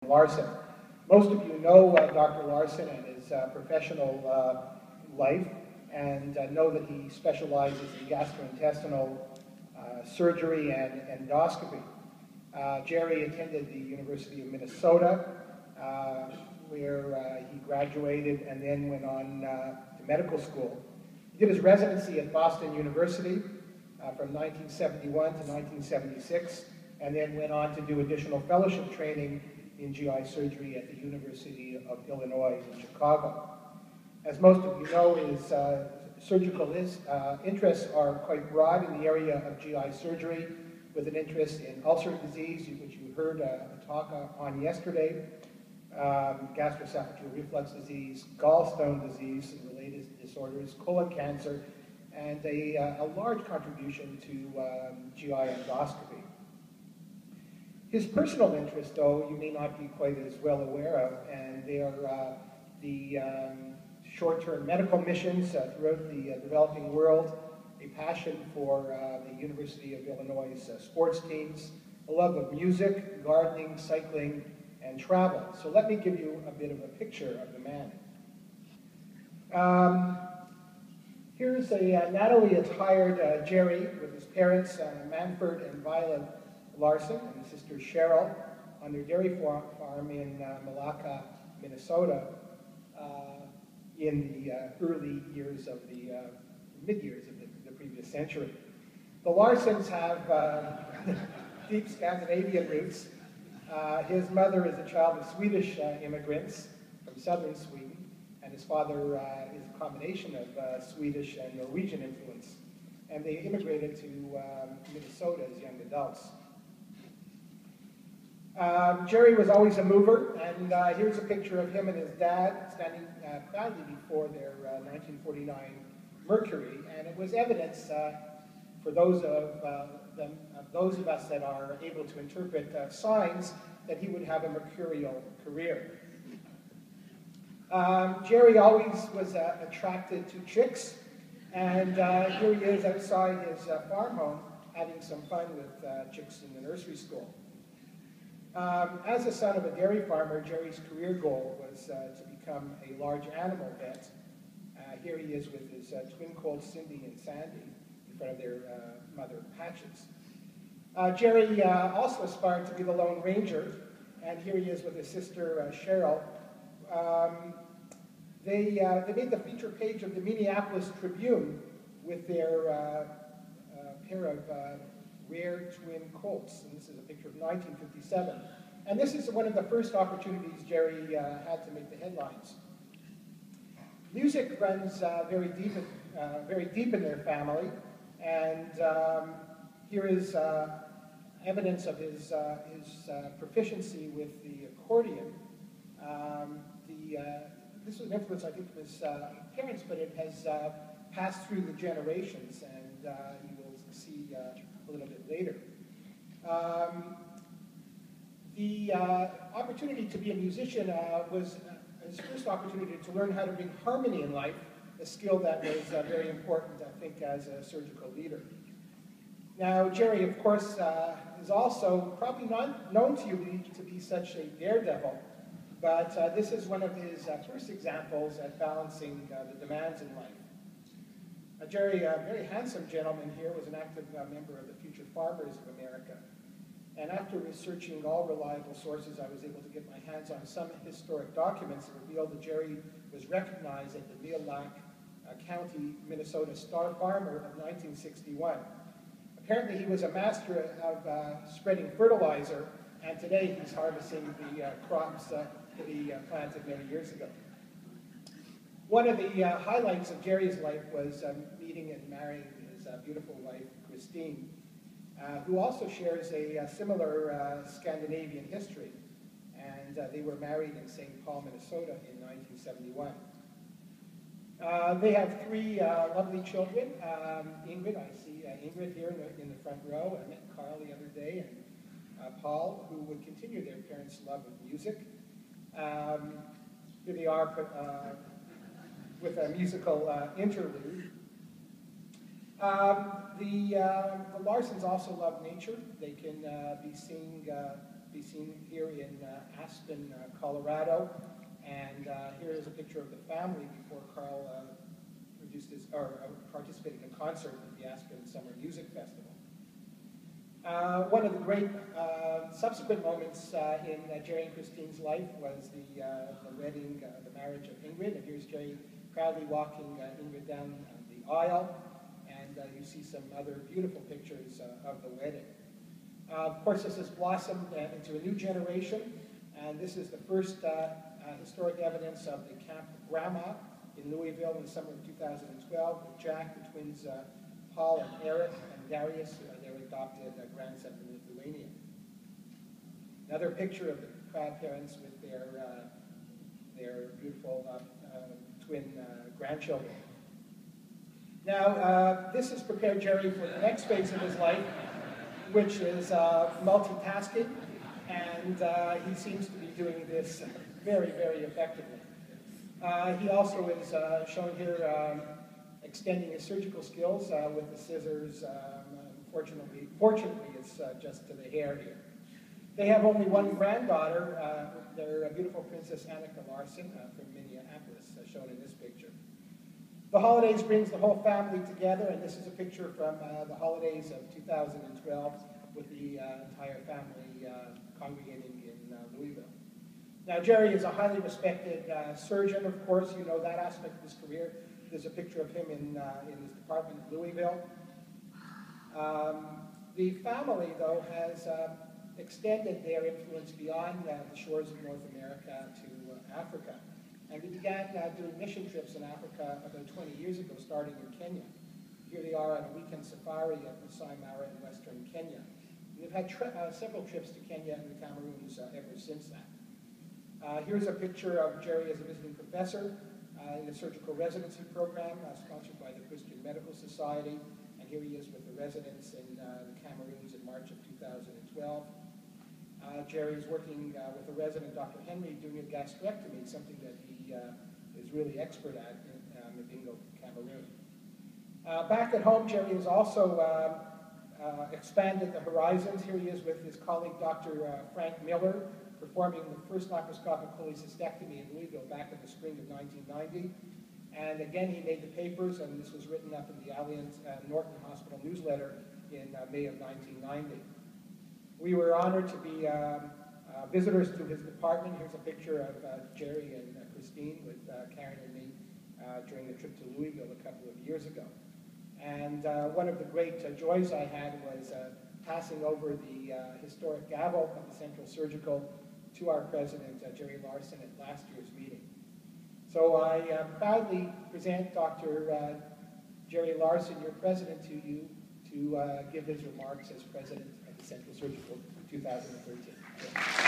Larson. Most of you know Dr. Larson and his professional life, and know that he specializes in gastrointestinal surgery and endoscopy. Jerry attended the University of Minnesota, where he graduated and then went on to medical school. He did his residency at Boston University from 1971 to 1976, and then went on to do additional fellowship training in GI surgery at the University of Illinois in Chicago. As most of you know, his surgical interests are quite broad in the area of GI surgery, with an interest in ulcer disease, which you heard a talk on yesterday, gastroesophageal reflux disease, gallstone disease and related disorders, colon cancer, and a large contribution to GI endoscopy. His personal interests, though, you may not be quite as well aware of, and they are the short-term medical missions throughout the developing world, a passion for the University of Illinois' sports teams, a love of music, gardening, cycling, and travel. So let me give you a bit of a picture of the man. Here's a Natalie attired Jerry with his parents, Manford and Violet Larson, and his sister Cheryl, on their dairy farm in Malacca, Minnesota, in the early years of the mid-years of the previous century. The Larsons have deep Scandinavian roots. His mother is a child of Swedish immigrants from southern Sweden, and his father is a combination of Swedish and Norwegian influence. And they immigrated to Minnesota as young adults. Jerry was always a mover, and here's a picture of him and his dad standing proudly before their 1949 Mercury, and it was evidence for those of us that are able to interpret signs that he would have a mercurial career. Jerry always was attracted to chicks, and here he is outside his farm home having some fun with chicks in the nursery school. As the son of a dairy farmer, Jerry's career goal was to become a large animal vet. Here he is with his twin colts, Cindy and Sandy, in front of their mother, Patches. Jerry also aspired to be the Lone Ranger, and here he is with his sister, Cheryl. They made the feature page of the Minneapolis Tribune with their pair of rare twin colts, and this is a picture of 1957. And this is one of the first opportunities Jerry had to make the headlines. Music runs very deep in their family, and here is evidence of his proficiency with the accordion. This was an influence, I think, of his parents, but it has passed through the generations, and you will see a little bit later. The opportunity to be a musician was his first opportunity to learn how to bring harmony in life, a skill that was very important, I think, as a surgical leader. Now, Jerry, of course, is also probably not known to you to be such a daredevil, but this is one of his first examples at balancing the demands in life. Jerry, a very handsome gentleman here, was an active member of the Future Farmers of America. And after researching all reliable sources, I was able to get my hands on some historic documents that revealed that Jerry was recognized as the Mille Lacs County, Minnesota Star Farmer of 1961. Apparently he was a master of spreading fertilizer, and today he's harvesting the crops that he planted many years ago. One of the highlights of Jerry's life was meeting and marrying his beautiful wife, Christine, who also shares a similar Scandinavian history. And they were married in St. Paul, Minnesota in 1971. They have three lovely children. Ingrid, I see Ingrid here in the front row. I met Carl the other day, and Paul, who would continue their parents' love of music. Here they are with a musical interlude. The Larsons also love nature. They can be seen be seen here in Aspen, Colorado. And here is a picture of the family before Carl participated in a concert at the Aspen Summer Music Festival. One of the great subsequent moments in Jerry and Christine's life was the wedding, the marriage of Ingrid. And here's Jerry proudly walking Ingrid down the aisle. And you see some other beautiful pictures of the wedding. Of course, this has blossomed into a new generation. And this is the first historic evidence of the Camp Grandma in Louisville in the summer of 2012 with Jack, the twins Paul and Eric, and Darius, their adopted grandson from Lithuania. Another picture of the proud parents with their beautiful twin grandchildren. Now, this has prepared Jerry for the next phase of his life, which is multitasking, and he seems to be doing this very, very effectively. He also is shown here extending his surgical skills with the scissors. Fortunately, it's just to the hair here. They have only one granddaughter. They're beautiful Princess Annika Larson from Minneapolis, shown in this picture. The holidays brings the whole family together, and this is a picture from the holidays of 2012 with the entire family congregating in Louisville. Now, Jerry is a highly respected surgeon, of course. You know that aspect of his career. There's a picture of him in his department at Louisville. The family, though, has extended their influence beyond the shores of North America to Africa. And they began doing mission trips in Africa about 20 years ago, starting in Kenya. Here they are on a weekend safari at Masai Mara in western Kenya. And they've had several trips to Kenya and the Cameroons ever since that. Here's a picture of Jerry as a visiting professor in a surgical residency program sponsored by the Christian Medical Society. And here he is with the residents in the Cameroons in March of 2012. Jerry is working with a resident, Dr. Henry, doing a gastrectomy, something that he is really expert at in Mbingo, Cameroon. Back at home, Jerry has also expanded the horizons. Here he is with his colleague, Dr. Frank Miller, performing the first laparoscopic cholecystectomy in Louisville back in the spring of 1990. And again, he made the papers, and this was written up in the Alliance Norton Hospital newsletter in May of 1990. We were honored to be visitors to his department. Here's a picture of Jerry and Christine with Karen and me during the trip to Louisville a couple of years ago. And one of the great joys I had was passing over the historic gavel of the Central Surgical to our president, Jerry Larson, at last year's meeting. So I proudly present Dr. Jerry Larson, your president, to you to give his remarks as president of the Central Surgical 2013.